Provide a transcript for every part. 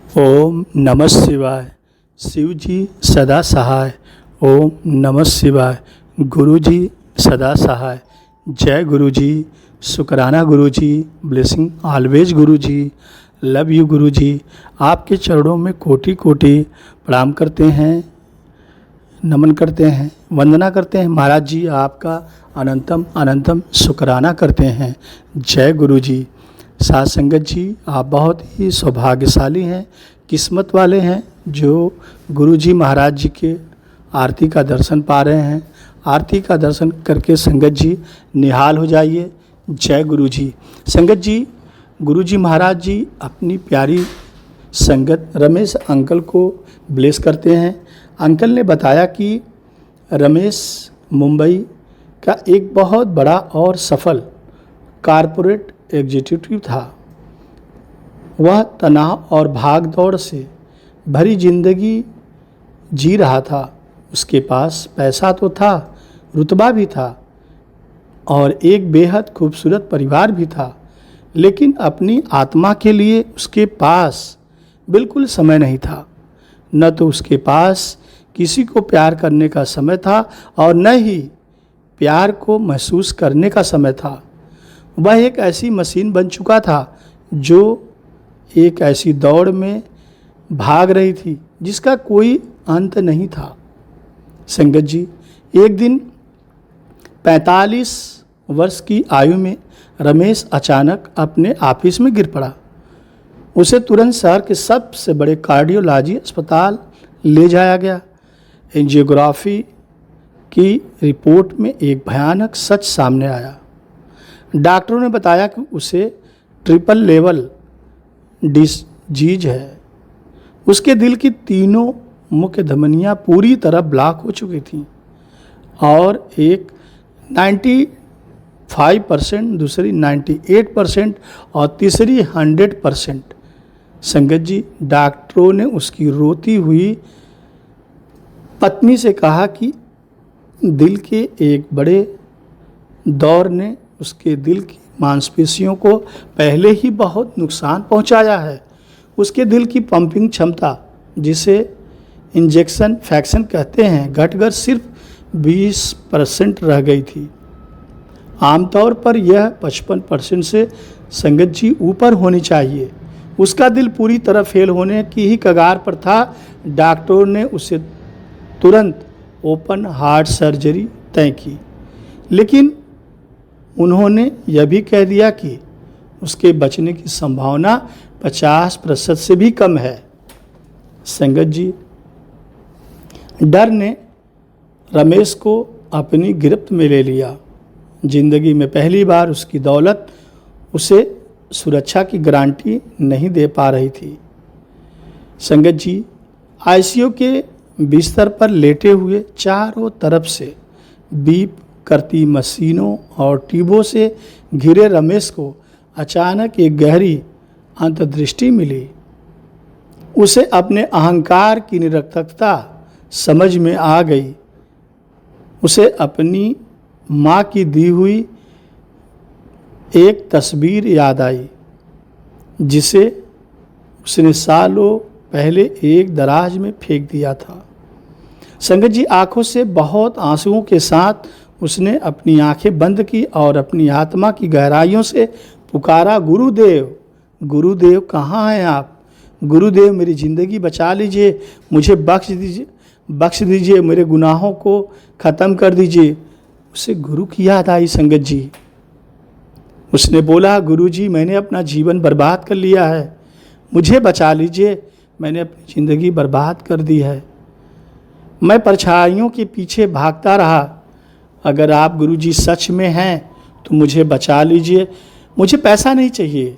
ओम नमः शिवाय। शिव जी सदा सहाय। ओम नमः शिवाय। गुरु जी सदा सहाय। जय गुरु जी। शुक्राना गुरु जी। Blessing always Guru ji. Love you गुरु जी। आपके चरणों में कोटि कोटि प्रणाम करते हैं, नमन करते हैं, वंदना करते हैं। महाराज जी आपका अनंतम अनंतम शुक्राना करते हैं। जय गुरु जी। साथ संगत जी, आप बहुत ही सौभाग्यशाली हैं, किस्मत वाले हैं जो गुरु जी महाराज जी के आरती का दर्शन पा रहे हैं। आरती का दर्शन करके संगत जी निहाल हो जाइए। जय गुरु जी। संगत जी, गुरु जी महाराज जी अपनी प्यारी संगत रमेश अंकल को ब्लेस करते हैं। अंकल ने बताया कि रमेश मुंबई का एक बहुत बड़ा और सफल कारपोरेट एग्जीक्यूटिव था। वह तनाव और भाग दौड़ से भरी जिंदगी जी रहा था। उसके पास पैसा तो था, रुतबा भी था और एक बेहद खूबसूरत परिवार भी था, लेकिन अपनी आत्मा के लिए उसके पास बिल्कुल समय नहीं था। न तो उसके पास किसी को प्यार करने का समय था और न ही प्यार को महसूस करने का समय था। वह एक ऐसी मशीन बन चुका था जो एक ऐसी दौड़ में भाग रही थी जिसका कोई अंत नहीं था। संगत जी, एक दिन 45 वर्ष की आयु में रमेश अचानक अपने ऑफिस में गिर पड़ा। उसे तुरंत शहर के सबसे बड़े कार्डियोलॉजी अस्पताल ले जाया गया। एंजियोग्राफी की रिपोर्ट में एक भयानक सच सामने आया। डॉक्टरों ने बताया कि उसे ट्रिपल लेवल डिजीज है। उसके दिल की तीनों मुख्य धमनियां पूरी तरह ब्लॉक हो चुकी थीं और एक 95%, दूसरी 98% और तीसरी 100%। संगत जी, डॉक्टरों ने उसकी रोती हुई पत्नी से कहा कि दिल के एक बड़े दौर ने उसके दिल की मांसपेशियों को पहले ही बहुत नुकसान पहुंचाया है। उसके दिल की पंपिंग क्षमता, जिसे इंजेक्शन फ्रैक्शन कहते हैं, घटकर सिर्फ 20% रह गई थी। आमतौर पर यह 55% से संगत जी ऊपर होनी चाहिए। उसका दिल पूरी तरह फेल होने की ही कगार पर था। डॉक्टरों ने उसे तुरंत ओपन हार्ट सर्जरी तय की, लेकिन उन्होंने यह भी कह दिया कि उसके बचने की संभावना 50% से भी कम है। संगत जी, डर ने रमेश को अपनी गिरफ्त में ले लिया। जिंदगी में पहली बार उसकी दौलत उसे सुरक्षा की गारंटी नहीं दे पा रही थी। संगत जी, आईसीयू के बिस्तर पर लेटे हुए चारों तरफ से बीप करती मशीनों और ट्यूबों से घिरे रमेश को अचानक एक गहरी अंतर्दृष्टि मिली। उसे अपने अहंकार की निरर्थकता समझ में आ गई। उसे अपनी माँ की दी हुई एक तस्वीर याद आई, जिसे उसने सालों पहले एक दराज में फेंक दिया था। संगत जी, आंखों से बहुत आंसुओं के साथ उसने अपनी आंखें बंद की और अपनी आत्मा की गहराइयों से पुकारा, गुरुदेव, गुरुदेव कहाँ हैं आप? गुरुदेव, मेरी ज़िंदगी बचा लीजिए, मुझे बख्श दीजिए, मेरे गुनाहों को ख़त्म कर दीजिए। उसे गुरु की याद आई। संगत जी, उसने बोला, गुरु जी, मैंने अपना जीवन बर्बाद कर लिया है, मुझे बचा लीजिए, मैंने अपनी ज़िंदगी बर्बाद कर दी है, मैं परछाइयों के पीछे भागता रहा। अगर आप गुरु जी सच में हैं तो मुझे बचा लीजिए। मुझे पैसा नहीं चाहिए,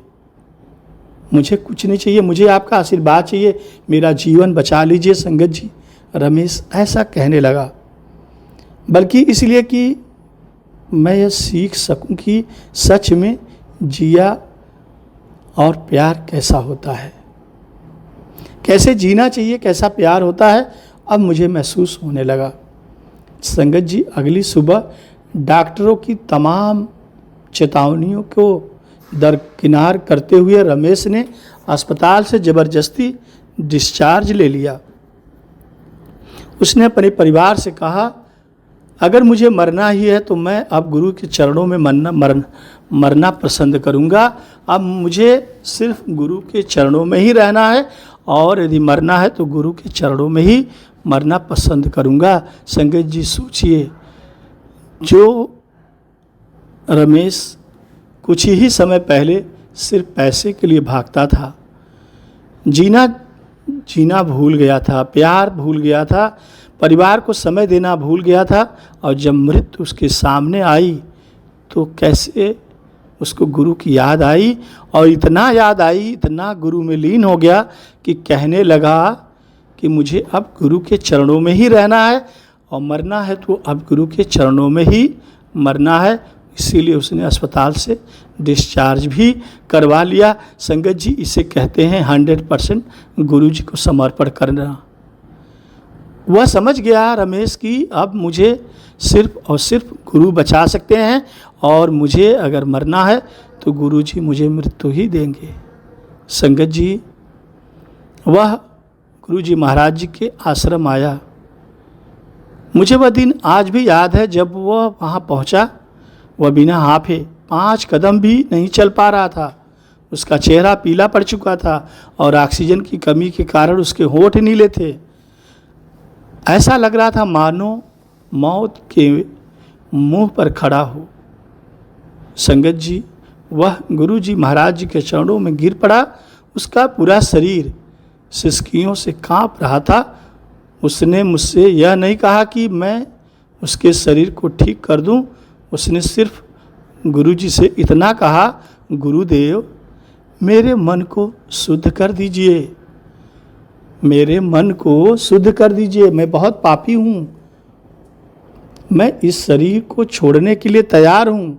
मुझे कुछ नहीं चाहिए, मुझे आपका आशीर्वाद चाहिए, मेरा जीवन बचा लीजिए। संगत जी, रमेश ऐसा कहने लगा, बल्कि इसलिए कि मैं यह सीख सकूं कि सच में जिया और प्यार कैसा होता है, कैसे जीना चाहिए, कैसा प्यार होता है, अब मुझे महसूस होने लगा। संगत जी, अगली सुबह डॉक्टरों की तमाम चेतावनियों को दरकिनार करते हुए रमेश ने अस्पताल से ज़बरदस्ती डिस्चार्ज ले लिया। उसने अपने परिवार से कहा, अगर मुझे मरना ही है तो मैं अब गुरु के चरणों में मरना पसंद करूंगा। अब मुझे सिर्फ गुरु के चरणों में ही रहना है, और यदि मरना है तो गुरु के चरणों में ही मरना पसंद करूंगा। संगत जी सोचिए, जो रमेश कुछ ही समय पहले सिर्फ पैसे के लिए भागता था, जीना भूल गया था, प्यार भूल गया था, परिवार को समय देना भूल गया था, और जब मृत्यु उसके सामने आई तो कैसे उसको गुरु की याद आई, और इतना याद आई, इतना गुरु में लीन हो गया कि कहने लगा कि मुझे अब गुरु के चरणों में ही रहना है, और मरना है तो अब गुरु के चरणों में ही मरना है। इसीलिए उसने अस्पताल से डिस्चार्ज भी करवा लिया। संगत जी, इसे कहते हैं 100% गुरु जी को समर्पण करना। वह समझ गया रमेश कि अब मुझे सिर्फ और सिर्फ गुरु बचा सकते हैं, और मुझे अगर मरना है तो गुरु जी मुझे मृत्यु ही देंगे। संगत जी, वह गुरु जी महाराज जी के आश्रम आया। मुझे वह दिन आज भी याद है, जब वह वहाँ पहुँचा, वह बिना हांफे 5 कदम भी नहीं चल पा रहा था। उसका चेहरा पीला पड़ चुका था, और ऑक्सीजन की कमी के कारण उसके होंठ नीले थे। ऐसा लग रहा था मानो मौत के मुंह पर खड़ा हो। संगत जी, वह गुरु जी महाराज जी के चरणों में गिर पड़ा। उसका पूरा शरीर सिसकियों से कांप रहा था। उसने मुझसे यह नहीं कहा कि मैं उसके शरीर को ठीक कर दूं, उसने सिर्फ गुरु जी से इतना कहा, गुरुदेव मेरे मन को शुद्ध कर दीजिए, मेरे मन को शुद्ध कर दीजिए, मैं बहुत पापी हूँ, मैं इस शरीर को छोड़ने के लिए तैयार हूँ,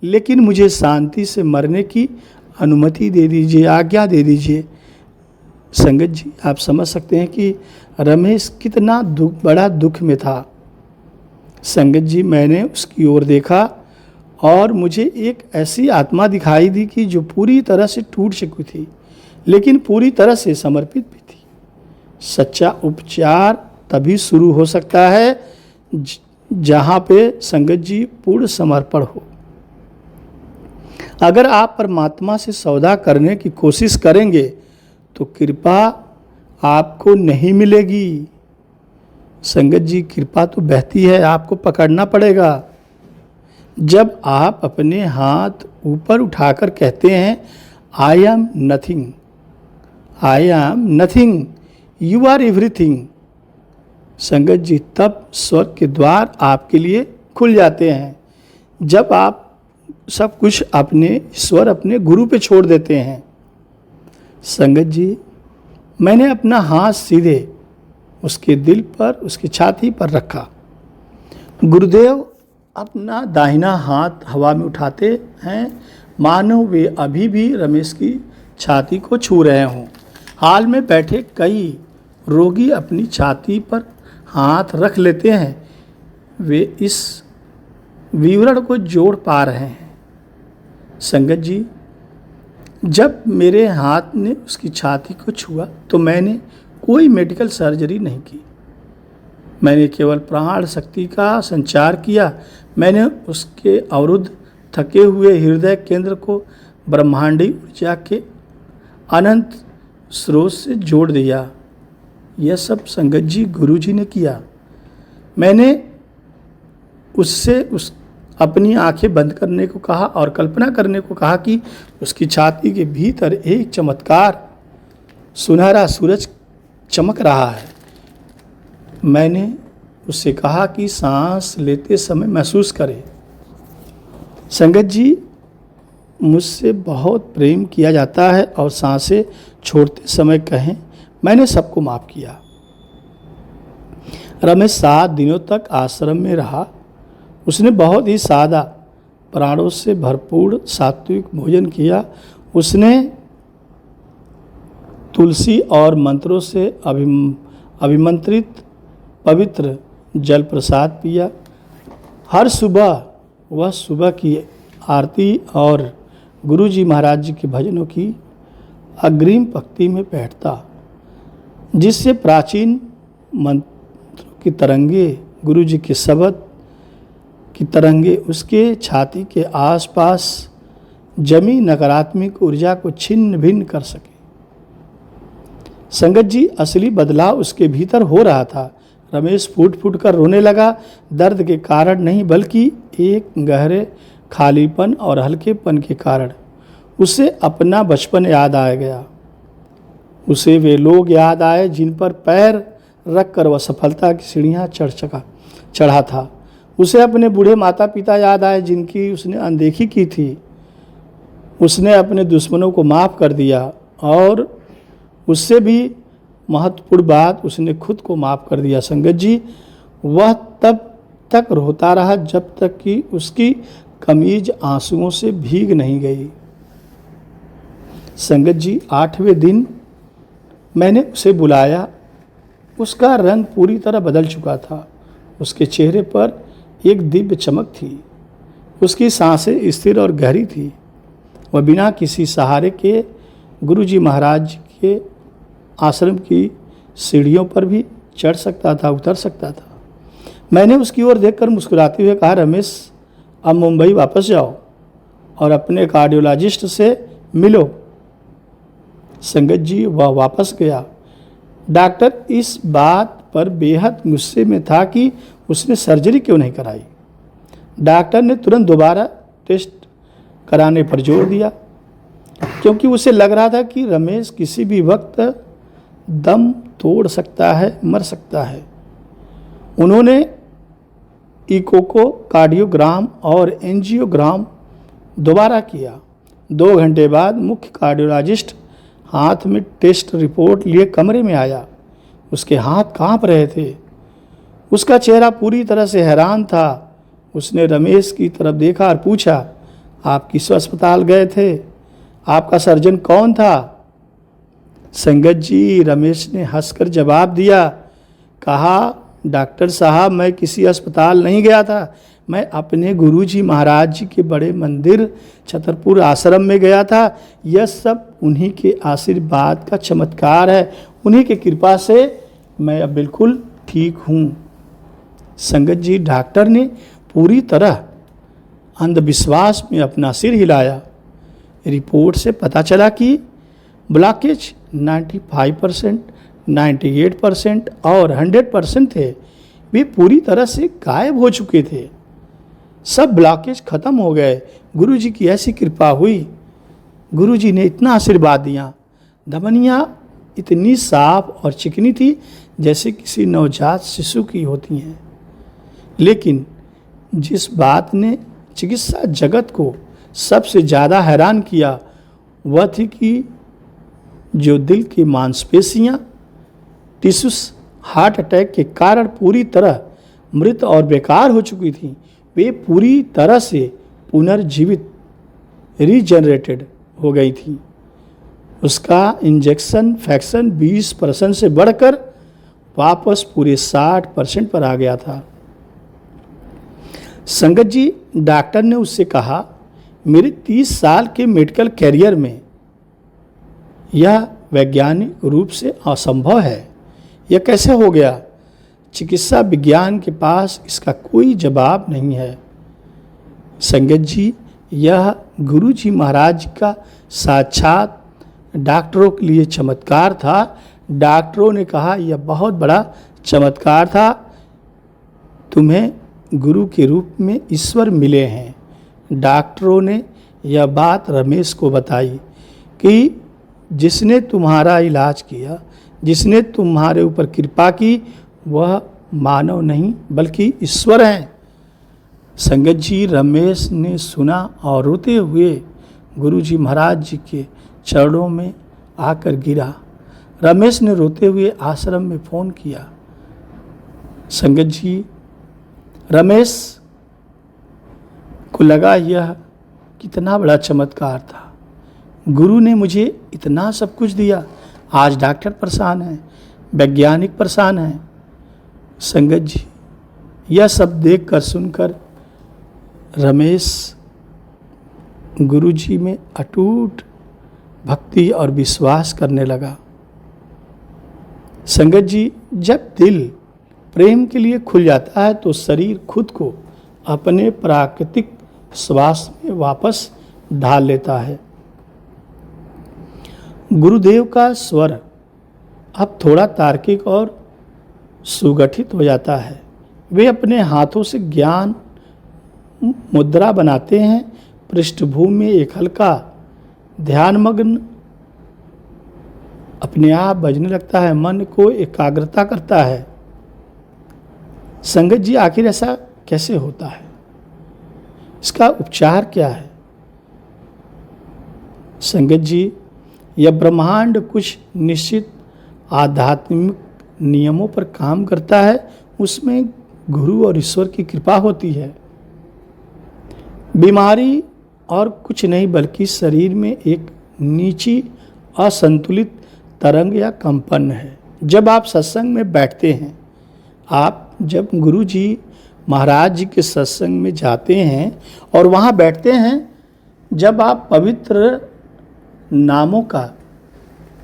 लेकिन मुझे शांति से मरने की अनुमति दे दीजिए, आज्ञा दे दीजिए। संगत जी, आप समझ सकते हैं कि रमेश कितना बड़ा दुख में था। संगत जी, मैंने उसकी ओर देखा और मुझे एक ऐसी आत्मा दिखाई दी कि जो पूरी तरह से टूट चुकी थी, लेकिन पूरी तरह से समर्पित भी थी। सच्चा उपचार तभी शुरू हो सकता है जहाँ पे संगत जी पूर्ण समर्पण हो। अगर आप परमात्मा से सौदा करने की कोशिश करेंगे तो कृपा आपको नहीं मिलेगी। संगत जी, कृपा तो बहती है, आपको पकड़ना पड़ेगा। जब आप अपने हाथ ऊपर उठाकर कहते हैं I am nothing, I am nothing, you are everything, sangat ji, तब स्वर्ग के द्वार आपके लिए खुल जाते हैं। जब आप सब कुछ अपने ईश्वर, अपने गुरु पे छोड़ देते हैं। संगत जी, मैंने अपना हाथ सीधे उसके दिल पर, उसकी छाती पर रखा। गुरुदेव अपना दाहिना हाथ हवा में उठाते हैं, मानो वे अभी भी रमेश की छाती को छू रहे हों। हाल में बैठे कई रोगी अपनी छाती पर हाथ रख लेते हैं, वे इस विवरण को जोड़ पा रहे हैं। संगत जी, जब मेरे हाथ ने उसकी छाती को छुआ तो मैंने कोई मेडिकल सर्जरी नहीं की, मैंने केवल प्राण शक्ति का संचार किया। मैंने उसके अवरुद्ध थके हुए हृदय केंद्र को ब्रह्मांडी ऊर्जा के अनंत स्रोत से जोड़ दिया। यह सब संगत जी गुरु जी ने किया। मैंने उससे अपनी आंखें बंद करने को कहा और कल्पना करने को कहा कि उसकी छाती के भीतर एक चमत्कार सुनहरा सूरज चमक रहा है। मैंने उससे कहा कि सांस लेते समय महसूस करे। संगत जी, मुझसे बहुत प्रेम किया जाता है और सांसें छोड़ते समय कहें मैंने सबको माफ़ किया। रमेश 7 दिनों तक आश्रम में रहा। उसने बहुत ही सादा, प्राणों से भरपूर सात्विक भोजन किया। उसने तुलसी और मंत्रों से अभिमंत्रित पवित्र जल प्रसाद पिया। हर सुबह वह सुबह की आरती और गुरु जी महाराज जी के भजनों की अग्रिम पंक्ति में बैठता। जिससे प्राचीन मंत्रों की तरंगे, गुरु जी के शब्द की तरंगे उसके छाती के आसपास जमी नकारात्मक ऊर्जा को छिन्न भिन्न कर सके। संगत जी, असली बदलाव उसके भीतर हो रहा था। रमेश फूट फूट कर रोने लगा, दर्द के कारण नहीं बल्कि एक गहरे खालीपन और हल्केपन के कारण। उसे अपना बचपन याद आ गया। उसे वे लोग याद आए जिन पर पैर रख कर वह सफलता की सीढ़ियाँ चढ़ा था। उसे अपने बूढ़े माता पिता याद आए जिनकी उसने अनदेखी की थी। उसने अपने दुश्मनों को माफ़ कर दिया और उससे भी महत्वपूर्ण बात, उसने खुद को माफ़ कर दिया। संगत जी, वह तब तक रोता रहा जब तक कि उसकी कमीज आंसुओं से भीग नहीं गई। संगत जी, 8वें दिन मैंने उसे बुलाया। उसका रंग पूरी तरह बदल चुका था। उसके चेहरे पर एक दिव्य चमक थी। उसकी सांसें स्थिर और गहरी थी। वह बिना किसी सहारे के गुरुजी महाराज के आश्रम की सीढ़ियों पर भी चढ़ सकता था, उतर सकता था। मैंने उसकी ओर देखकर मुस्कुराते हुए कहा, रमेश, अब मुंबई वापस जाओ और अपने कार्डियोलॉजिस्ट से मिलो। संगत जी, वह वापस गया। डॉक्टर इस बात पर बेहद गुस्से में था कि उसने सर्जरी क्यों नहीं कराई। डॉक्टर ने तुरंत दोबारा टेस्ट कराने पर जोर दिया क्योंकि उसे लग रहा था कि रमेश किसी भी वक्त दम तोड़ सकता है, मर सकता है। उन्होंने इको कार्डियोग्राम और एंजियोग्राम दोबारा किया। 2 घंटे बाद मुख्य कार्डियोलॉजिस्ट हाथ में टेस्ट रिपोर्ट लिए कमरे में आया। उसके हाथ कांप रहे थे। उसका चेहरा पूरी तरह से हैरान था। उसने रमेश की तरफ देखा और पूछा, आप किस अस्पताल गए थे? आपका सर्जन कौन था? संगत जी, रमेश ने हंसकर जवाब दिया, कहा, डॉक्टर साहब, मैं किसी अस्पताल नहीं गया था। मैं अपने गुरुजी महाराज जी के बड़े मंदिर छतरपुर आश्रम में गया था। यह सब उन्हीं के आशीर्वाद का चमत्कार है। उन्हीं की कृपा से मैं अब बिल्कुल ठीक हूँ। संगत जी, डॉक्टर ने पूरी तरह अंधविश्वास में अपना सिर हिलाया। रिपोर्ट से पता चला कि ब्लॉकेज 95%, 98% और 100% थे। वे पूरी तरह से गायब हो चुके थे। सब ब्लॉकेज खत्म हो गए। गुरुजी की ऐसी कृपा हुई। गुरुजी ने इतना आशीर्वाद दिया। धमनियाँ इतनी साफ और चिकनी थी जैसे किसी नवजात शिशु की होती हैं। लेकिन जिस बात ने चिकित्सा जगत को सबसे ज़्यादा हैरान किया वह थी कि जो दिल की मांसपेशियाँ टिश्यूज हार्ट अटैक के कारण पूरी तरह मृत और बेकार हो चुकी थीं, वे पूरी तरह से पुनर्जीवित रीजनरेटेड हो गई थी। उसका इंजेक्शन फ्रैक्शन 20% से बढ़कर वापस पूरे 60% पर आ गया था। संगत जी, डॉक्टर ने उससे कहा, मेरे 30 साल के मेडिकल कैरियर में यह वैज्ञानिक रूप से असंभव है। यह कैसे हो गया? चिकित्सा विज्ञान के पास इसका कोई जवाब नहीं है। संगत जी, यह गुरुजी महाराज का साक्षात डॉक्टरों के लिए चमत्कार था। डॉक्टरों ने कहा, यह बहुत बड़ा चमत्कार था। तुम्हें गुरु के रूप में ईश्वर मिले हैं। डॉक्टरों ने यह बात रमेश को बताई कि जिसने तुम्हारा इलाज किया, जिसने तुम्हारे ऊपर कृपा की, वह मानव नहीं बल्कि ईश्वर हैं। संगत जी, रमेश ने सुना और रोते हुए गुरुजी महाराज जी के चरणों में आकर गिरा। रमेश ने रोते हुए आश्रम में फ़ोन किया। संगत जी, रमेश को लगा यह कितना बड़ा चमत्कार था। गुरु ने मुझे इतना सब कुछ दिया। आज डॉक्टर परेशान हैं, वैज्ञानिक परेशान हैं। संगत जी, यह सब देखकर सुनकर रमेश गुरुजी में अटूट भक्ति और विश्वास करने लगा। संगत जी, जब दिल प्रेम के लिए खुल जाता है तो शरीर खुद को अपने प्राकृतिक श्वास में वापस ढाल लेता है। गुरुदेव का स्वर अब थोड़ा तार्किक और सुगठित हो जाता है। वे अपने हाथों से ज्ञान मुद्रा बनाते हैं। पृष्ठभूमि में एक हल्का ध्यानमग्न अपने आप बजने लगता है, मन को एकाग्रता करता है। संगत जी, आखिर ऐसा कैसे होता है? इसका उपचार क्या है? संगत जी, यह ब्रह्मांड कुछ निश्चित आध्यात्मिक नियमों पर काम करता है। उसमें गुरु और ईश्वर की कृपा होती है। बीमारी और कुछ नहीं बल्कि शरीर में एक नीची असंतुलित तरंग या कंपन है। जब आप सत्संग में बैठते हैं, आप जब गुरु जी महाराज जी के सत्संग में जाते हैं और वहाँ बैठते हैं, जब आप पवित्र नामों का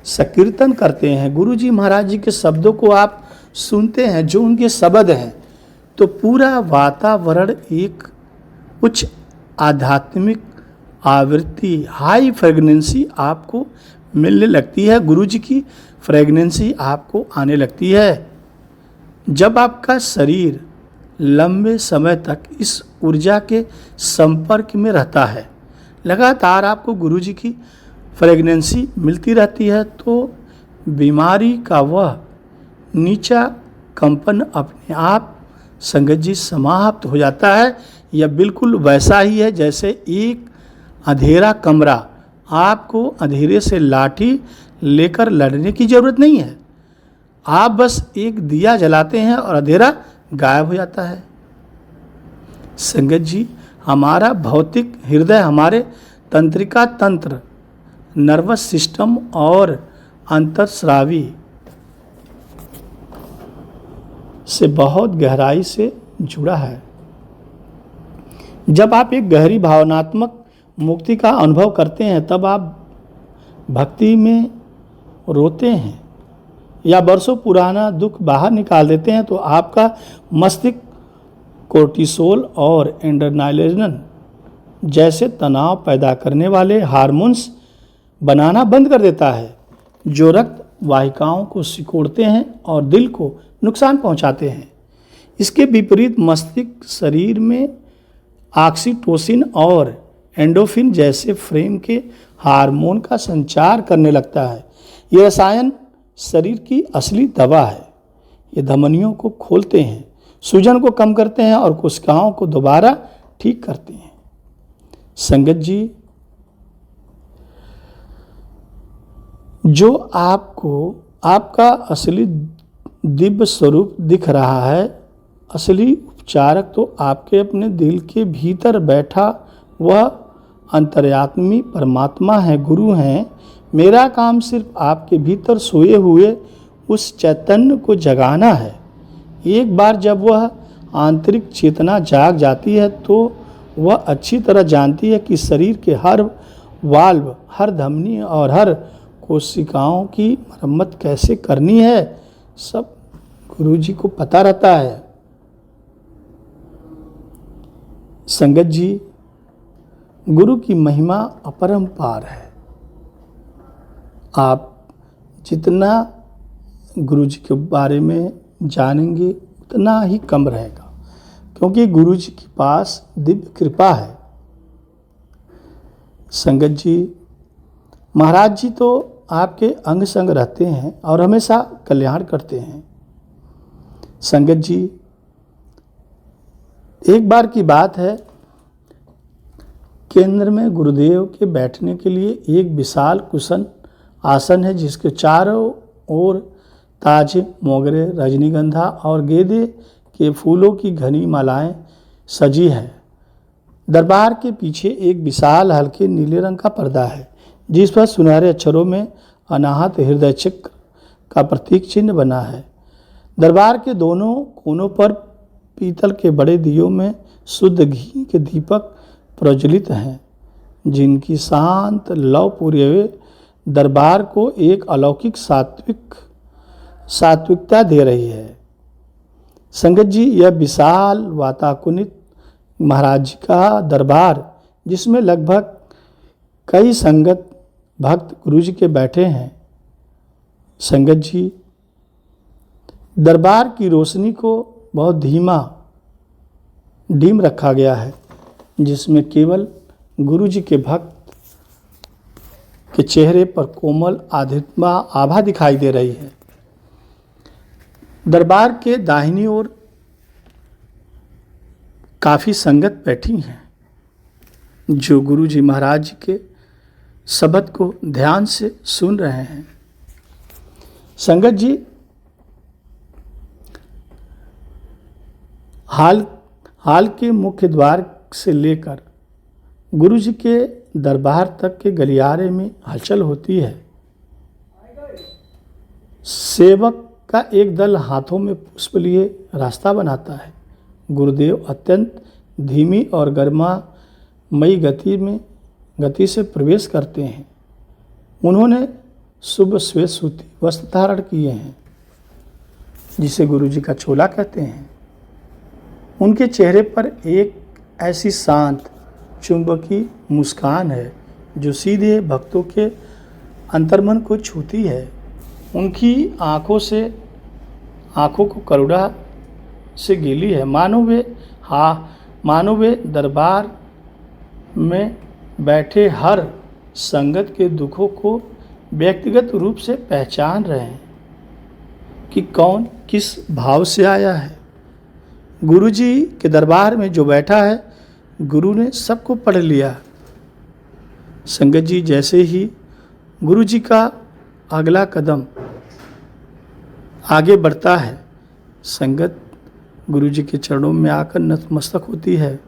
संकीर्तन करते हैं, गुरु जी महाराज जी के शब्दों को आप सुनते हैं, जो उनके शब्द हैं, तो पूरा वातावरण एक उच्च आध्यात्मिक आवृत्ति, हाई फ्रेगनेंसी आपको मिलने लगती है। गुरु जी की फ्रेगनेंसी आपको आने लगती है। जब आपका शरीर लंबे समय तक इस ऊर्जा के संपर्क में रहता है, लगातार आपको गुरु जी की फ्रेगनेंसी मिलती रहती है, तो बीमारी का वह नीचा कंपन अपने आप संगत जी समाप्त हो जाता है। यह बिल्कुल वैसा ही है जैसे एक अंधेरा कमरा। आपको अंधेरे से लाठी लेकर लड़ने की ज़रूरत नहीं है। आप बस एक दिया जलाते हैं और अंधेरा गायब हो जाता है। संगत जी, हमारा भौतिक हृदय हमारे तंत्रिका तंत्र, नर्वस सिस्टम और अंतर्स्रावी से बहुत गहराई से जुड़ा है। जब आप एक गहरी भावनात्मक मुक्ति का अनुभव करते हैं, तब आप भक्ति में रोते हैं या बरसों पुराना दुख बाहर निकाल देते हैं, तो आपका मस्तिष्क कोर्टिसोल और एड्रेनालिन जैसे तनाव पैदा करने वाले हार्मोन्स बनाना बंद कर देता है, जो रक्त वाहिकाओं को सिकोड़ते हैं और दिल को नुकसान पहुंचाते हैं। इसके विपरीत मस्तिष्क शरीर में ऑक्सीटोसिन और एंडोफिन जैसे प्रेम के हार्मोन का संचार करने लगता है। ये रसायन शरीर की असली दवा है। ये धमनियों को खोलते हैं, सूजन को कम करते हैं और कोशिकाओं को दोबारा ठीक करते हैं। संगत जी, जो आपको आपका असली दिव्य स्वरूप दिख रहा है, असली उपचारक तो आपके अपने दिल के भीतर बैठा वह अंतर्यात्मी परमात्मा है, गुरु हैं। मेरा काम सिर्फ आपके भीतर सोए हुए उस चैतन्य को जगाना है। एक बार जब वह आंतरिक चेतना जाग जाती है, तो वह अच्छी तरह जानती है कि शरीर के हर वाल्व, हर धमनी और हर कोशिकाओं की मरम्मत कैसे करनी है। सब गुरु जी को पता रहता है। संगत जी, गुरु की महिमा अपरंपार है। आप जितना गुरु जी के बारे में जानेंगे उतना ही कम रहेगा, क्योंकि गुरु जी के पास दिव्य कृपा है। संगत जी, महाराज जी तो आपके अंग संग रहते हैं और हमेशा कल्याण करते हैं। संगत जी, एक बार की बात है, केंद्र में गुरुदेव के बैठने के लिए एक विशाल कुशन आसन है, जिसके चारों ओर ताजे मोगरे, रजनीगंधा और गेंदे के फूलों की घनी मालाएं सजी है। दरबार के पीछे एक विशाल हल्के नीले रंग का पर्दा है, जिस पर सुनहरे अक्षरों में अनाहत हृदय चक्र का प्रतीक चिन्ह बना है। दरबार के दोनों कोनों पर पीतल के बड़े दियों में शुद्ध घी के दीपक प्रज्वलित हैं, जिनकी शांत लौ पूरे दरबार को एक अलौकिक सात्विक सात्विकता दे रही है। संगत जी, यह विशाल वाताकुनित महाराज जी का दरबार, जिसमें लगभग कई संगत भक्त गुरु जी के बैठे हैं। संगत जी, दरबार की रोशनी को बहुत डिम रखा गया है, जिसमें केवल गुरु जी के भक्त के चेहरे पर कोमल आध्यात्म आभा दिखाई दे रही है। दरबार के दाहिनी ओर काफ़ी संगत बैठी हैं, जो गुरु जी महाराज के शब्द को ध्यान से सुन रहे हैं। संगत जी, हाल के मुख्य द्वार से लेकर गुरु जी के दरबार तक के गलियारे में हलचल होती है। सेवक का एक दल हाथों में पुष्प लिए रास्ता बनाता है। गुरुदेव अत्यंत धीमी और गर्मामयी गति से प्रवेश करते हैं। उन्होंने शुभ श्वेत सूती वस्त्र धारण किए हैं, जिसे गुरु जी का चोला कहते हैं। उनके चेहरे पर एक ऐसी शांत चुंबकी मुस्कान है जो सीधे भक्तों के अंतर्मन को छूती है। उनकी आँखों को करुणा से गीली है, मानो वे दरबार में बैठे हर संगत के दुखों को व्यक्तिगत रूप से पहचान रहे हैं कि कौन किस भाव से आया है। गुरु जी के दरबार में जो बैठा है, गुरु ने सबको पढ़ लिया। संगत जी, जैसे ही गुरु जी का अगला कदम आगे बढ़ता है, संगत गुरु जी के चरणों में आकर नतमस्तक होती है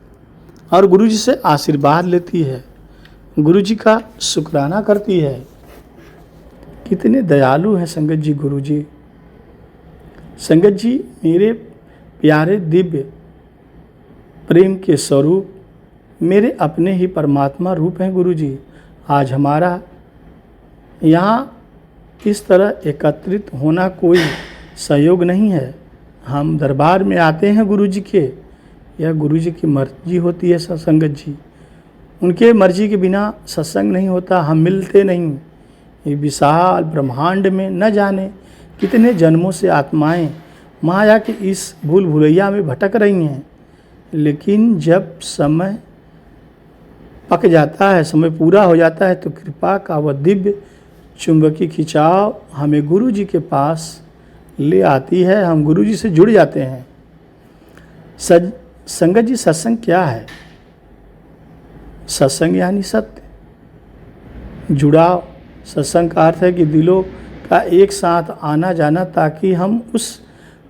और गुरु जी से आशीर्वाद लेती है, गुरु जी का शुक्राना करती है। कितने दयालु हैं संगत जी गुरु जी। संगत जी, मेरे प्यारे दिव्य प्रेम के स्वरूप, मेरे अपने ही परमात्मा रूप हैं गुरु जी। आज हमारा यहाँ इस तरह एकत्रित होना कोई सहयोग नहीं है। हम दरबार में आते हैं गुरु जी के, यह गुरु जी की मर्जी होती है। संगत जी, उनके मर्जी के बिना सत्संग नहीं होता, हम मिलते नहीं। ये विशाल ब्रह्मांड में न जाने कितने जन्मों से आत्माएं माया के इस भूल भुलैया में भटक रही हैं, लेकिन जब समय पक जाता है, समय पूरा हो जाता है, तो कृपा का वह दिव्य चुंबकी खिंचाव हमें गुरु जी के पास ले आती है। हम गुरु जी से जुड़ जाते हैं। संगत जी, सत्संग क्या है? सत्संग यानी सत्य, जुड़ाव। सत्संग का अर्थ है कि दिलों का एक साथ आना जाना, ताकि हम उस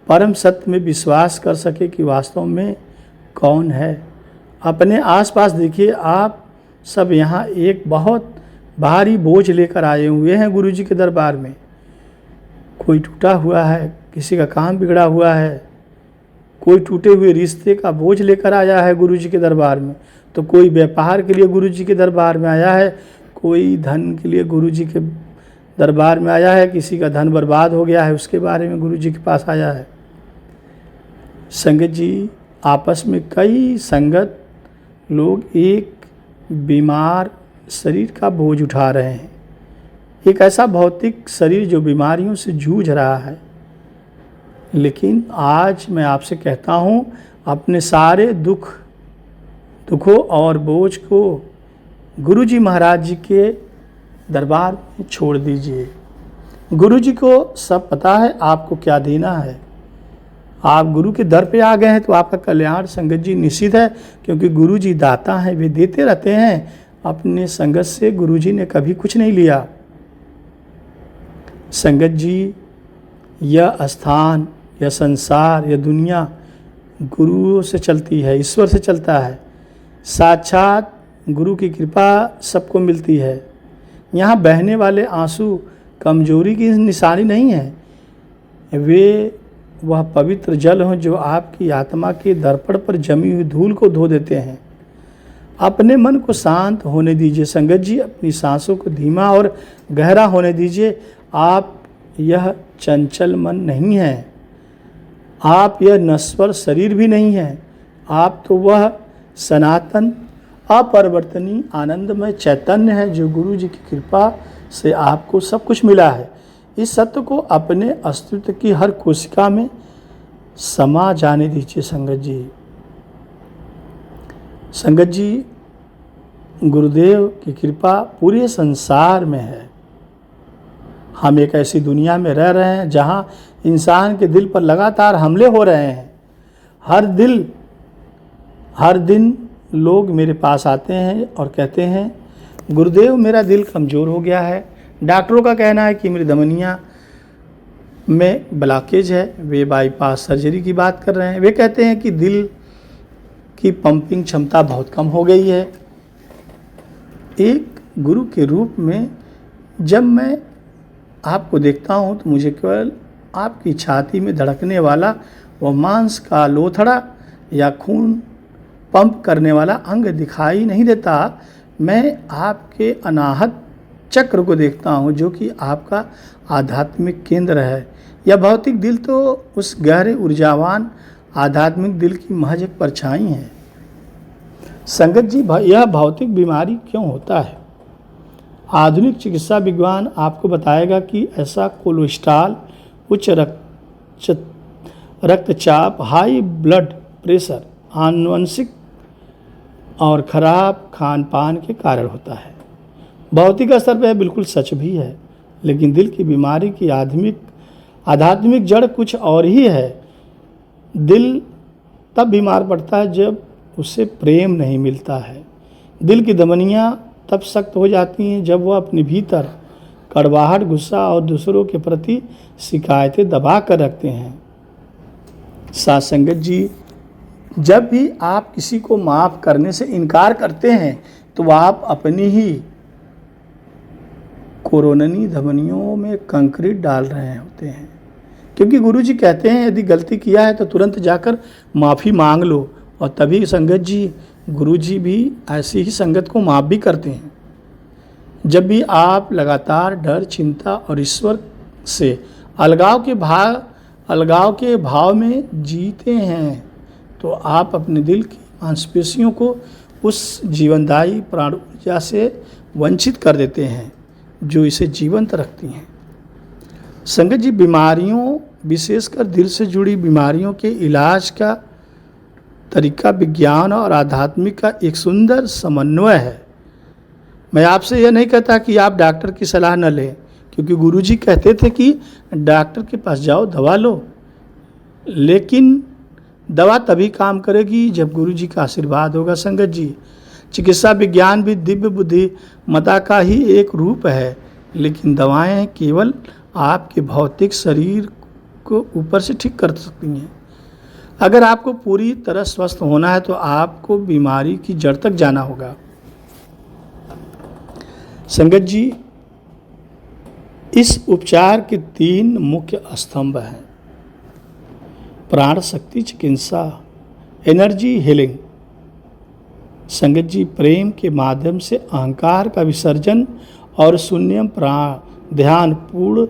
परम सत्य में विश्वास कर सके कि वास्तव में कौन है। अपने आसपास देखिए, आप सब यहाँ एक बहुत भारी बोझ लेकर आए हुए हैं गुरु जी के दरबार में। कोई टूटा हुआ है, किसी का काम बिगड़ा हुआ है, कोई टूटे हुए रिश्ते का बोझ लेकर आया है गुरु जी के दरबार में, तो कोई व्यापार के लिए गुरु जी के दरबार में आया है, कोई धन के लिए गुरु जी के दरबार में आया है, किसी का धन बर्बाद हो गया है उसके बारे में गुरु जी के पास आया है। संगत जी, आपस में कई संगत लोग एक बीमार शरीर का बोझ उठा रहे हैं, एक ऐसा भौतिक शरीर जो बीमारियों से जूझ रहा है। लेकिन आज मैं आपसे कहता हूँ, अपने सारे दुखों और बोझ को गुरु जी महाराज जी के दरबार में छोड़ दीजिए। गुरु जी को सब पता है आपको क्या देना है। आप गुरु के दर पे आ गए हैं तो आपका कल्याण संगत जी निश्चित है, क्योंकि गुरु जी दाता हैं, वे देते रहते हैं। अपने संगत से गुरु जी ने कभी कुछ नहीं लिया। संगत जी, यह स्थान, यह संसार, यह दुनिया गुरु से चलती है, ईश्वर से चलता है। साक्षात गुरु की कृपा सबको मिलती है। यहाँ बहने वाले आंसू कमजोरी की निशानी नहीं है, वे वह पवित्र जल हो जो आपकी आत्मा के दर्पण पर जमी हुई धूल को धो देते हैं। अपने मन को शांत होने दीजिए संगत जी, अपनी सांसों को धीमा और गहरा होने दीजिए। आप यह चंचल मन नहीं हैं, आप यह नश्वर शरीर भी नहीं हैं, आप तो वह सनातन अपरिवर्तनीय आनंदमय चैतन्य है जो गुरु जी की कृपा से आपको सब कुछ मिला है। इस सत्य को अपने अस्तित्व की हर कोशिका में समा जाने दीजिए संगत जी। संगत जी, गुरुदेव की कृपा पूरे संसार में है। हम एक ऐसी दुनिया में रह रहे हैं जहां इंसान के दिल पर लगातार हमले हो रहे हैं। हर दिन लोग मेरे पास आते हैं और कहते हैं, गुरुदेव मेरा दिल कमज़ोर हो गया है। डॉक्टरों का कहना है कि मेरी धमनियाँ में ब्लॉकेज है। वे बाईपास सर्जरी की बात कर रहे हैं। वे कहते हैं कि दिल की पंपिंग क्षमता बहुत कम हो गई है। एक गुरु के रूप में जब मैं आपको देखता हूँ तो मुझे केवल आपकी छाती में धड़कने वाला वह मांस का लोथड़ा या खून पंप करने वाला अंग दिखाई नहीं देता। मैं आपके अनाहत चक्र को देखता हूँ जो कि आपका आध्यात्मिक केंद्र है। यह भौतिक दिल तो उस गहरे ऊर्जावान आध्यात्मिक दिल की महज एक परछाई है। संगत जी, यह भौतिक बीमारी क्यों होता है? आधुनिक चिकित्सा विज्ञान आपको बताएगा कि ऐसा कोलेस्ट्रॉल, उच्च रक्तचाप, हाई ब्लड प्रेशर आनुवंशिक और खराब खान पान के कारण होता है। भौतिक स्तर पर बिल्कुल सच भी है, लेकिन दिल की बीमारी की आध्यात्मिक जड़ कुछ और ही है। दिल तब बीमार पड़ता है जब उसे प्रेम नहीं मिलता है। दिल की धमनियाँ तब सख्त हो जाती हैं जब वह अपने भीतर कड़वाहट, गुस्सा और दूसरों के प्रति शिकायतें दबा कर रखते हैं। साथ संगत जी, जब भी आप किसी को माफ़ करने से इनकार करते हैं तो आप अपनी ही कोरोनरी धमनियों में कंक्रीट डाल रहे होते हैं। क्योंकि गुरुजी कहते हैं यदि गलती किया है तो तुरंत जाकर माफ़ी मांग लो। और तभी संगत जी, गुरुजी भी ऐसी ही संगत को माफ़ भी करते हैं। जब भी आप लगातार डर, चिंता और ईश्वर से अलगाव के भाव में जीते हैं तो आप अपने दिल की मांसपेशियों को उस जीवनदायी प्राण ऊर्जा से वंचित कर देते हैं जो इसे जीवंत रखती हैं। संगत जी, बीमारियों, विशेषकर दिल से जुड़ी बीमारियों के इलाज का तरीका विज्ञान और आध्यात्मिक का एक सुंदर समन्वय है। मैं आपसे यह नहीं कहता कि आप डॉक्टर की सलाह न लें, क्योंकि गुरुजी कहते थे कि डॉक्टर के पास जाओ, दवा लो, लेकिन दवा तभी काम करेगी जब गुरुजी का आशीर्वाद होगा। संगत जी, चिकित्सा विज्ञान भी दिव्य बुद्धिमत्ता का ही एक रूप है, लेकिन दवाएं केवल आपके भौतिक शरीर को ऊपर से ठीक कर सकती हैं। अगर आपको पूरी तरह स्वस्थ होना है तो आपको बीमारी की जड़ तक जाना होगा। संगत जी, इस उपचार के 3 मुख्य स्तंभ हैं: प्राण शक्ति चिकित्सा, एनर्जी हीलिंग। संगत जी, प्रेम के माध्यम से अहंकार का विसर्जन और शून्यम प्राण ध्यान पूर्ण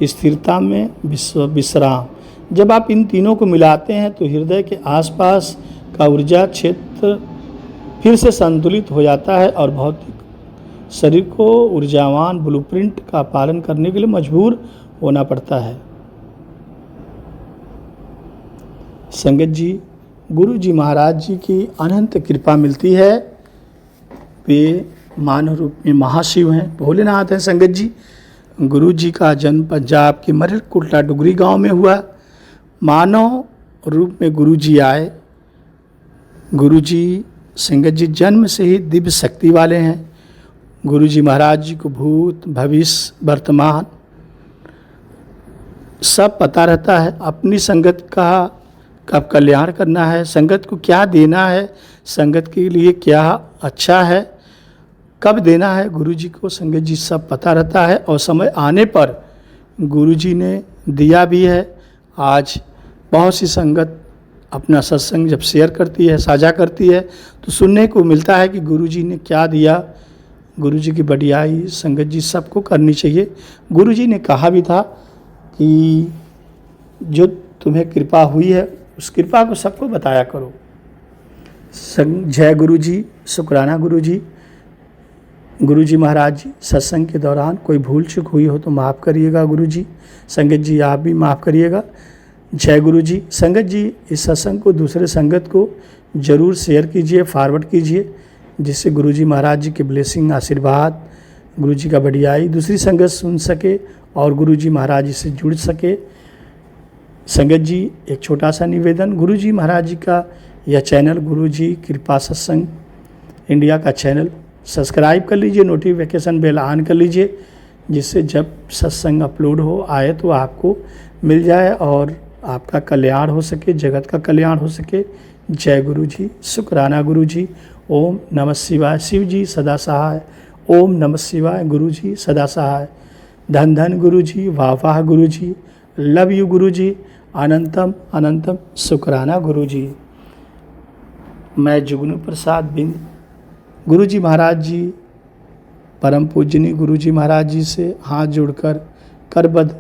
स्थिरता में विश्राम। जब आप इन तीनों को मिलाते हैं तो हृदय के आसपास का ऊर्जा क्षेत्र फिर से संतुलित हो जाता है और भौतिक शरीर को ऊर्जावान ब्लूप्रिंट का पालन करने के लिए मजबूर होना पड़ता है। संगत जी, गुरु जी महाराज जी की अनंत कृपा मिलती है। वे मानव रूप में महाशिव हैं, भोलेनाथ हैं। संगत जी, गुरु जी का जन्म पंजाब के मरेलकोटला डुगरी गांव में हुआ। मानव रूप में गुरु जी आए। गुरु जी, संगत जी, जन्म से ही दिव्य शक्ति वाले हैं। गुरु जी महाराज जी को भूत, भविष्य, वर्तमान सब पता रहता है। अपनी संगत का कब कल्याण करना है, संगत को क्या देना है, संगत के लिए क्या अच्छा है, कब देना है, गुरुजी को संगत जी सब पता रहता है। और समय आने पर गुरुजी ने दिया भी है। आज बहुत सी संगत अपना सत्संग जब शेयर करती है, साझा करती है, तो सुनने को मिलता है कि गुरुजी ने क्या दिया। गुरुजी की बढ़ियाई संगत जी सबको करनी चाहिए। गुरुजी ने कहा भी था कि जो तुम्हें कृपा हुई है उस कृपा को सबको बताया करो। जय गुरु जी, शुक्राना गुरु जी। गुरु जी महाराज जी, सत्संग के दौरान कोई भूल चूक हुई हो तो माफ़ करिएगा गुरु जी। संगत जी आप भी माफ़ करिएगा। जय गुरु जी। संगत जी, इस सत्संग को दूसरे संगत को ज़रूर शेयर कीजिए, फॉरवर्ड कीजिए, जिससे गुरु जी महाराज जी के ब्लेसिंग, आशीर्वाद, गुरु जी का बढ़ियाई दूसरी संगत सुन सके और गुरु जी महाराज जी से जुड़ सके। संगत जी, एक छोटा सा निवेदन, गुरु जी महाराज जी का यह चैनल गुरु जी कृपा सत्संग इंडिया का चैनल सब्सक्राइब कर लीजिए, नोटिफिकेशन बेल ऑन कर लीजिए, जिससे जब सत्संग अपलोड हो आए तो आपको मिल जाए और आपका कल्याण हो सके, जगत का कल्याण हो सके। जय गुरु जी, शुक्राना गुरु जी। ओम नमः शिवाय। शिव जी सदा सहाय। ओम नमः शिवाय। गुरु जी सदा सहाय। धन धन गुरु जी, वाह वाह गुरु जी, लव यू गुरु जी, अनंतम अनंतम शुक्राना गुरु जी। मैं जुगनू प्रसाद बिंद गुरु जी महाराज जी, परम पूजनीय गुरु जी महाराज जी से हाथ जोड़कर करबद्ध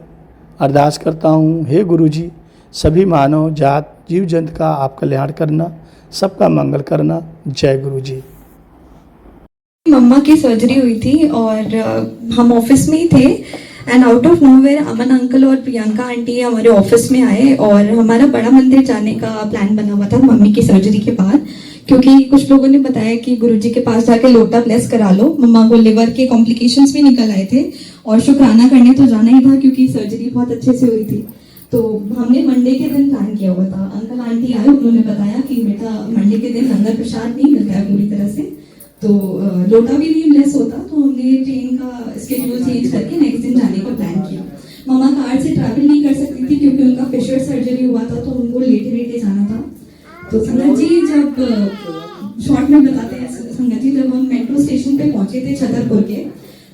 अरदास करता हूँ। हे गुरु जी, सभी मानव जात जीव जंत का आप कल्याण करना, सबका मंगल करना। जय गुरु जी। मम्मा की सर्जरी हुई थी और हम ऑफिस में ही थे and out of nowhere Aman uncle और प्रियंका आंटी हमारे ऑफिस में आए और हमारा बड़ा मंदिर जाने का प्लान बना हुआ था मम्मी की सर्जरी के बाद, क्योंकि कुछ लोगों ने बताया कि गुरुजी के पास जाके लोटा ब्लेस करा लो। मम्मा को लिवर के कॉम्प्लिकेशंस भी निकल आए थे और शुक्राना करने तो जाना ही था क्योंकि सर्जरी बहुत अच्छे से हुई थी। तो हमने मंडे के दिन प्लान किया हुआ था। अंकल आंटी आए, उन्होंने बताया कि बेटा मंडे के दिन लंगर प्रसाद नहीं मिलता है पूरी तरह से, तो लोटा भी नहीं ब्लेस होता, तो हमने ट्रेन का स्केड्यूल चेंज करके नेक्स्ट दिन जाने का प्लान किया। मम्मा कार से ट्रैवल नहीं कर सकती थी क्योंकि उनका फिशर सर्जरी हुआ था, तो उनको लेटे लेटे जाना था। तो संगत जी, जब शॉर्ट में बताते हैं संगत जी, जब हम मेट्रो स्टेशन पे पहुंचे थे छतरपुर के,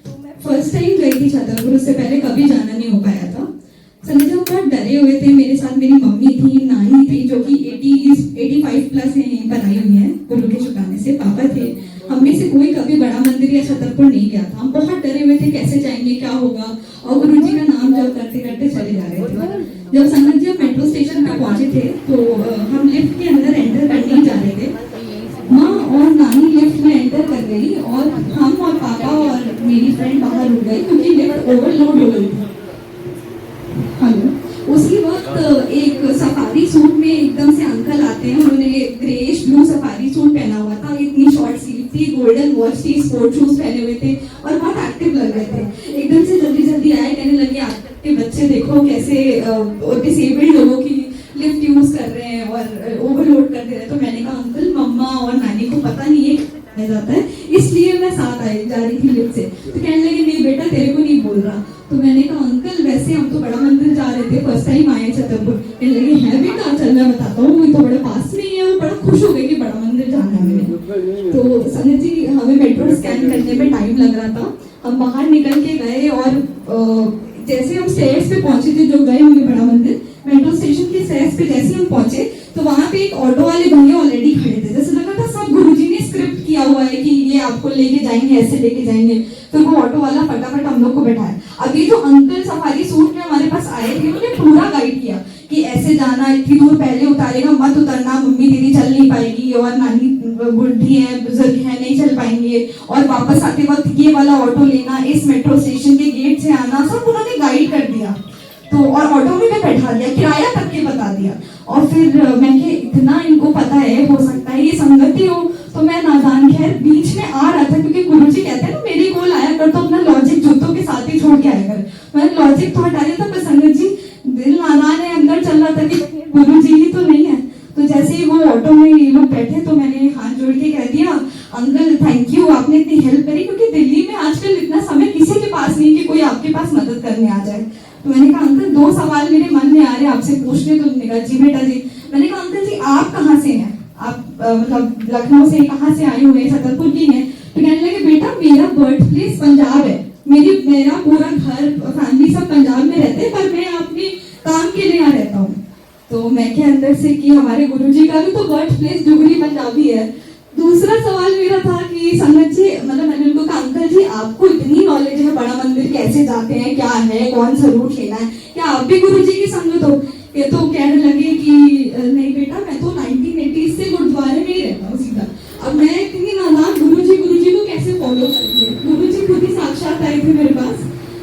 तो मैं फर्स्ट टाइम गई थी छतरपुर, उससे पहले कभी जाना नहीं हो पाया था। संगत जी हम बहुत डरे हुए थे। मेरे साथ मेरी मम्मी थी, नानी थी जो कि 85 प्लस है, यहीं पर आई हुई है गुरु के शुक्राने से, पापा थे। हम में से कोई कभी बड़ा मंदिर या छतरपुर नहीं गया था। हम बहुत डरे हुए थे कैसे जाएंगे, क्या होगा, और गुरु जी का नाम जब करते करते चले जा रहे थे। जब संगत जी मेट्रो स्टेशन पर पहुंचे थे तो हम लिफ्ट के अंदर एंटर करने ही जा रहे थे। माँ और नानी लिफ्ट में एंटर कर गई और हम और पापा और मेरी फ्रेंड बाहर रुक गई क्योंकि लिफ्ट ओवरलोड हो गई थी। हेलो, उसी वक्त एक सफारी सूट में एकदम से अंकल आते हैं। उन्होंने ग्रेइश ब्लू सफारी सूट पहना हुआ था, इतनी शॉर्ट स्लीव थी, गोल्डन वॉच थी, स्पोर्ट शूज पहने हुए थे और बहुत एक्टिव लग रहे थे। एकदम से जल्दी जल्दी आए, कहने लगे आपके बच्चे देखो कैसे डिसेबल्ड लोगों की लिफ्ट यूज कर रहे हैं और ओवरलोड कर दे रहे हैं। तो मैंने कहा अंकल, मम्मा और नानी को पता नहीं है जाता है, इसलिए मैं साथ आई जा रही थी लिफ्ट से। तो कहने लगे नहीं बेटा, तेरे को नहीं बोल रहा। तो मैंने कहा अंकल वैसे हम तो बड़ा मंदिर जा रहे थे, फर्स्ट टाइम आए छतरपुर। कहने लगे है बेटा, चल मैं बताता हूँ, वो तो बड़े पास में ही है। वो बड़ा खुश हो गए कि बड़ा मंदिर जाना है। तो संजय जी, हमें मेट्रो स्कैन करने में टाइम लग रहा था। हम बाहर निकल के गए और जैसे हम स्टेयर्स पे पहुंचे थे, जो गए होंगे बड़ा मंदिर, मेट्रो स्टेशन के स्टेयर्स पे जैसे हम पहुंचे तो वहां पे एक ऑटो वाले भैया ऑलरेडी खड़े थे। जैसे लगा था सब गुरुजी ने स्क्रिप्ट किया हुआ है कि ये आपको लेके जाएंगे, ऐसे लेके जाएंगे। तो वो ऑटो वाला फटाफट हम लोग को बैठाया। अभी जो अंकल सफारी सूट में हमारे पास आए थे, उन्होंने पूरा गाइड किया कि ऐसे जाना, इतनी दूर पहले उतारेगा, मत उतरना, मम्मी दीदी चल नहीं पाएगी और नानी बुढ़ी है, बुजुर्ग है, नहीं चल पाएंगे, और वापस आते वक्त ये वाला ऑटो लेना, इस मेट्रो स्टेशन के गेट से आना, सब उन्होंने गाइड कर दिया। तो और ऑटो में भी बैठा दिया, किराया तक के बता दिया। और फिर मैं कि इतना इनको पता है, हो सकता है ये संगति हो। तो मैं नादान खैर बीच में आ रहा था क्योंकि गुरुजी कहते हैं ना मेरे गोल आया कर तो अपना लॉजिक जूतों के साथ ही छोड़ के आया कर। मैंने लॉजिक तो हटा दिया था, पर संगत जी दिल नादान है, अंदर चल रहा था कि गुरुजी ही तो नहीं है। तो जैसे ही वो ऑटो में ये लोग बैठे तो मैंने हाथ जोड़ के कह दिया अंकल थैंक यू, आपने इतनी हेल्प करी, क्योंकि दिल्ली में आजकल इतना समय किसी के पास नहीं कि कोई आपके पास मदद करने आ जाए। तो मैंने कहा अंकल 2 सवाल मेरे मन में आ रहे हैं आपसे पूछने। तो उन्होंने कहा जी बेटा जी। मैंने कहा अंकल जी आप कहाँ से हैं, आप मतलब लखनऊ से कहाँ से आए हुए हैं, छतरपुर की हैं? तो कहने लगे बेटा मेरा बर्थ प्लेस पंजाब है, मेरा पूरा घर फैमिली सब पंजाब में रहते हैं, पर मैं अपने काम के लिए यहाँ रहता हूँ। तो मैं के अंदर से कि हमारे गुरुजी का भी तो बर्थ प्लेस जुगनी पंजाबी है। दूसरा सवाल मेरा था कि संगत जी, मतलब मैंने उनको कहा अंकल जी आपको इतनी नॉलेज है बड़ा मंदिर कैसे जाते हैं, क्या है, कौन सा रूट लेना है, क्या आप भी गुरुजी की संगत हो? ये तो कहने लगे कि नहीं बेटा मैं तो 1980 से गुरुद्वारे में ही रहता हूँ सीधा। अब मैं इतनी नादान गुरुजी को कैसे फॉलो करेंगे? गुरुजी खुद ही साक्षात आए थे मेरे पास।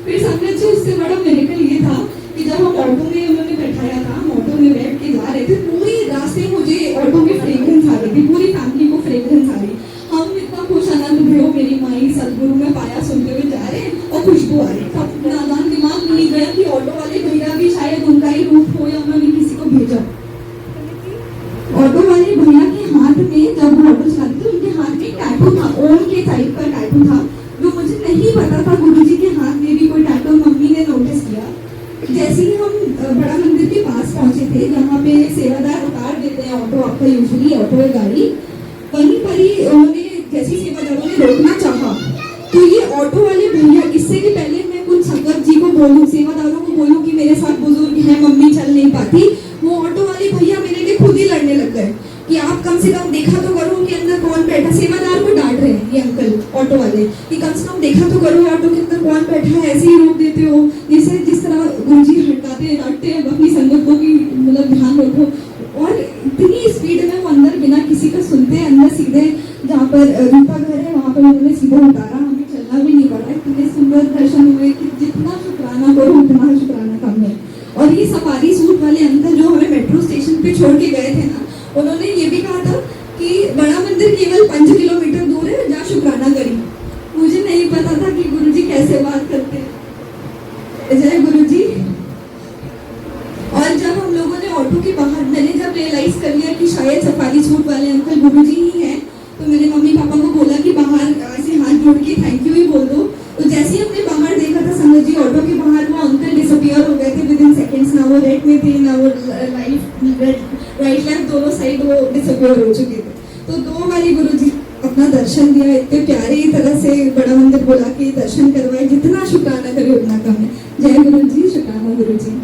फिर संगत जी उससे बड़ा मेरेकल ये था कि जब हम ऑटो में उन्होंने बैठाया था, हम ऑटो में बैठ के जा रहे थे, पूरी रास्ते मुझे ऑटो की फ्रेग्रेंस आ रही थी, पूरी फैमिली को फ्रेग्रेंस आ रही। हम इतना खुश आनंद भयो मेरी माई सदगुरु में पाया सुनते हुए जा रहे हैं और खुशबू आ रही। तब नादान दिमाग नहीं गया कि ऑटो वाले भैया भी शायद उनका ही रूप हो या उन्होंने किसी को भेजा। ऑटो वाले भैया के हाथ में, जब वो ऑटो चलाते थे उनके हाथ में टैटू था, ओम के साइड पर टैटू था, जो मुझे नहीं पता था। गुरुजी के हाथ में भी कोई टैटू मम्मी ने नोटिस किया। जैसे ही हम बड़ा मंदिर के पास पहुंचे थे, जहाँ पे सेवादार उतार देते हैं ऑटो, आपका यूजुअली ऑटो है गाड़ी, वहीं पर ही उन्होंने जैसे सेवादारों ने रोकना चाहा तो ये ऑटो वाले भैया, इससे कि पहले मैं कुछ संगत जी को बोलूं, सेवादारों को बोलूं कि मेरे साथ बुजुर्ग है, मम्मी चल नहीं पाती, वो ऑटो वाले भैया मेरे लिए खुद ही लड़ने लग गए कि आप कम से कम देखा तो करो कि अंदर कौन बैठा। सेवादार को डांट रहे हैं ये अंकल ऑटो वाले कि कम से कम देखा तो करो ऑटो के अंदर कौन बैठा है, ऐसे ही रोक देते हो, जैसे जिस तरह गुरुजी हटकाते हैं डांटते हैं अपनी संगत को कि मतलब ध्यान रखो। और इतनी स्पीड में वो अंदर बिना किसी का सुनते अंदर सीधे जहाँ पर रूपा घर है वहाँ पर उन्होंने सीधे उतारा, हमें चलना भी नहीं पड़ा। इतने सुंदर दर्शन हुए कि जितना शुक्राना करो उतना शुक्राना कम है। और ये सफारी सूट वाले अंकल जो हमें मेट्रो स्टेशन पे छोड़ के गए थे ना, उन्होंने ये भी कहा था कि बड़ा मंदिर केवल 5 किलोमीटर दूर है, जा शुक्राना करी। मुझे नहीं पता था कि गुरुजी कैसे बात करते हैं। जय गुरुजी। और जब हम लोगों ने ऑटो के बाहर, मैंने जब रियलाइज कर लिया कि शायद सफारी सूट वाले अंकल गुरुजी ही हैं, तो मैंने मम्मी पापा को बोला कि बाहर ऐसे हाथ जोड़ के थैंक यू ही बोल दो। तो जैसे ही हमने बाहर देखा था संगत जी, ऑटो के बाहर वो अंकल डिसअपियर हो गए थे विद इन सेकेंड्स। ना वो रेड में थे, ना वो राइट लेफ्ट दोनों साइड वो डिसअपियर हो चुके थे। तो 2 बारी गुरुजी अपना दर्शन दिया, इतने प्यारे तरह से बड़ा मंदिर बुला के दर्शन करवाए, जितना शुक्राना करे उतना कम है। जय गुरुजी, शुक्राना गुरुजी।